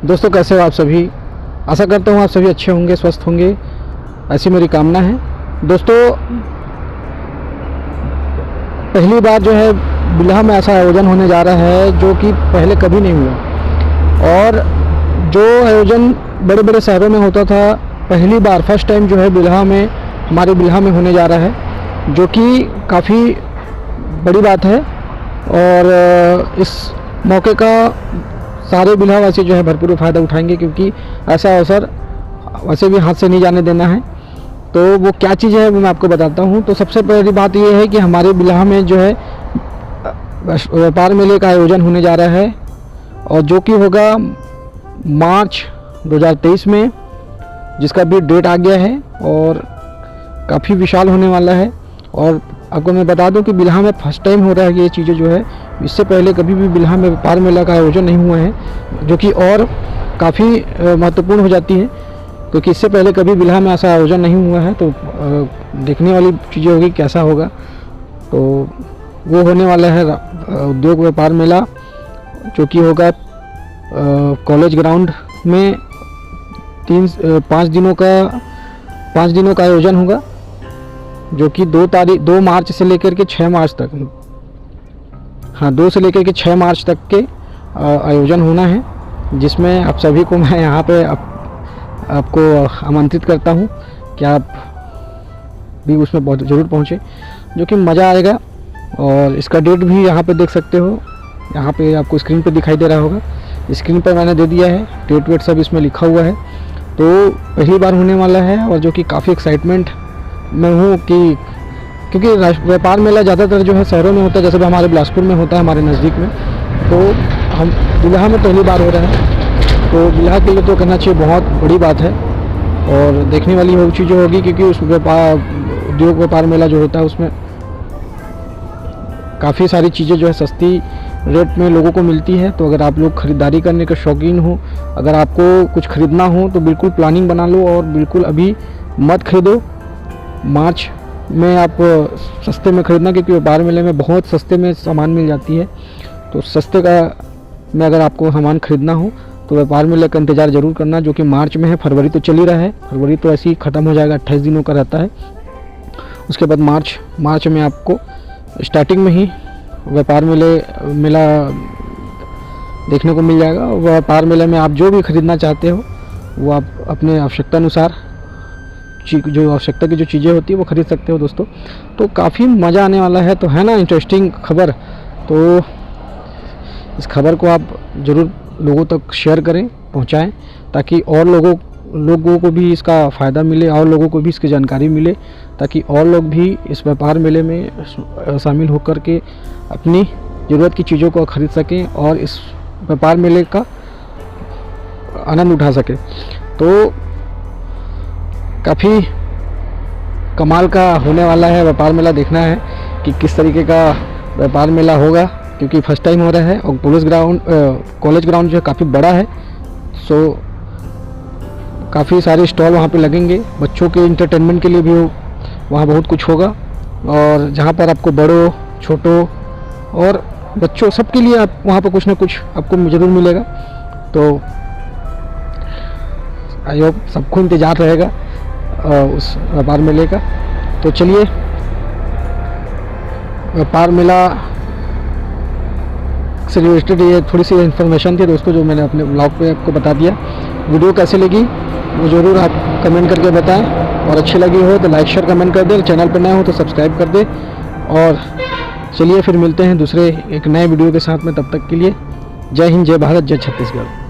दोस्तों कैसे हो आप सभी। आशा करता हूँ आप सभी अच्छे होंगे, स्वस्थ होंगे, ऐसी मेरी कामना है। दोस्तों पहली बार जो है बिल्हा में ऐसा आयोजन होने जा रहा है जो कि पहले कभी नहीं हुआ। और जो आयोजन बड़े बड़े शहरों में होता था, पहली बार फर्स्ट टाइम जो है बिल्हा में, हमारे बिल्हा में होने जा रहा है, जो कि काफ़ी बड़ी बात है। और इस मौके का सारे बिल्हावासी जो है भरपूर फ़ायदा उठाएंगे, क्योंकि ऐसा अवसर वैसे भी हाथ से नहीं जाने देना है। तो वो क्या चीज़ है वो मैं आपको बताता हूँ। तो सबसे पहली बात ये है कि हमारे बिल्हा में जो है व्यापार मेले का आयोजन होने जा रहा है, और जो कि होगा मार्च 2023 में, जिसका भी डेट आ गया है और काफ़ी विशाल होने वाला है। और आपको मैं बता दूं कि बिल्हा में फर्स्ट टाइम हो रहा है ये चीज़ें जो है, इससे पहले कभी भी बिल्हा में व्यापार मेला का आयोजन नहीं हुआ है, जो कि और काफ़ी महत्वपूर्ण हो जाती है, क्योंकि इससे पहले कभी बिल्हा में ऐसा आयोजन नहीं हुआ है। तो देखने वाली चीज़ें होगी कैसा होगा। तो वो होने वाला है उद्योग व्यापार मेला, जो कि होगा कॉलेज ग्राउंड में 5 दिनों का आयोजन होगा, जो कि 2 मार्च से लेकर के 6 मार्च तक, 2 से लेकर के 6 मार्च तक के आयोजन होना है, जिसमें आप सभी को मैं यहाँ पे आपको आमंत्रित करता हूँ कि आप भी उसमें ज़रूर पहुँचे, जो कि मज़ा आएगा। और इसका डेट भी यहाँ पे देख सकते हो, यहाँ पे आपको स्क्रीन पे दिखाई दे रहा होगा। स्क्रीन पर मैंने दे दिया है, डेट वेट सब इसमें लिखा हुआ है। तो पहली बार होने वाला है, और जो कि काफ़ी एक्साइटमेंट में हूँ कि क्योंकि व्यापार मेला ज़्यादातर जो है शहरों में होता है, जैसे हमारे बिलासपुर में होता है, हमारे नज़दीक में। तो हम बिल्हा में पहली बार हो रहा है, तो बिल्हा के लिए तो कहना चाहिए बहुत बड़ी बात है। और देखने वाली वो चीज़ें होगी, क्योंकि उस उद्योग व्यापार मेला जो होता है उसमें काफ़ी सारी चीज़ें जो है सस्ती रेट में लोगों को मिलती है। तो अगर आप लोग ख़रीदारी करने के शौकीन हो, अगर आपको कुछ ख़रीदना हो तो बिल्कुल प्लानिंग बना लो, और बिल्कुल अभी मत ख़रीदो। मार्च में आप सस्ते में ख़रीदना, क्योंकि व्यापार मेले में बहुत सस्ते में सामान मिल जाती है। तो सस्ते में अगर आपको सामान ख़रीदना हो तो व्यापार मेले का इंतज़ार ज़रूर करना, जो कि मार्च में है। फरवरी तो चल ही रहा है, फरवरी तो ऐसे ही ख़त्म हो जाएगा, 28 दिनों का रहता है। उसके बाद मार्च में आपको स्टार्टिंग में ही व्यापार मेला देखने को मिल जाएगा। व्यापार मेले में आप जो भी ख़रीदना चाहते हो वो आप अपने आवश्यकता अनुसार जो आवश्यकता की जो चीज़ें होती है वो ख़रीद सकते हो दोस्तों। तो काफ़ी मज़ा आने वाला है, तो है ना इंटरेस्टिंग खबर। तो इस खबर को आप ज़रूर लोगों तक शेयर करें, पहुंचाएं, ताकि और लोगों को भी इसका फ़ायदा मिले, और लोगों को भी इसकी जानकारी मिले, ताकि और लोग भी इस व्यापार मेले में शामिल होकर के अपनी ज़रूरत की चीज़ों को खरीद सकें और इस व्यापार मेले का आनंद उठा सकें। तो काफ़ी कमाल का होने वाला है व्यापार मेला। देखना है कि किस तरीके का व्यापार मेला होगा, क्योंकि फर्स्ट टाइम हो रहा है। और कॉलेज ग्राउंड जो है काफ़ी बड़ा है, सो काफ़ी सारे स्टॉल वहाँ पे लगेंगे। बच्चों के इंटरटेनमेंट के लिए भी वहाँ बहुत कुछ होगा, और जहाँ पर आपको बड़ों छोटों और बच्चों सबके लिए आप वहाँ पर कुछ ना कुछ आपको ज़रूर मिलेगा। तो आई होप सबको इंतज़ार रहेगा उस व्यापार मेले का। तो चलिए, व्यापार मेला से रिलेटेड ये थोड़ी सी इन्फॉर्मेशन थी दोस्तों, जो मैंने अपने ब्लॉग पे आपको बता दिया। वीडियो कैसे लगी वो ज़रूर आप कमेंट करके बताएं, और अच्छी लगी हो तो लाइक शेयर कमेंट कर दे। चैनल पर नए हो तो सब्सक्राइब कर दे। और चलिए फिर मिलते हैं दूसरे एक नए वीडियो के साथ में। तब तक के लिए जय हिंद, जय भारत, जय छत्तीसगढ़।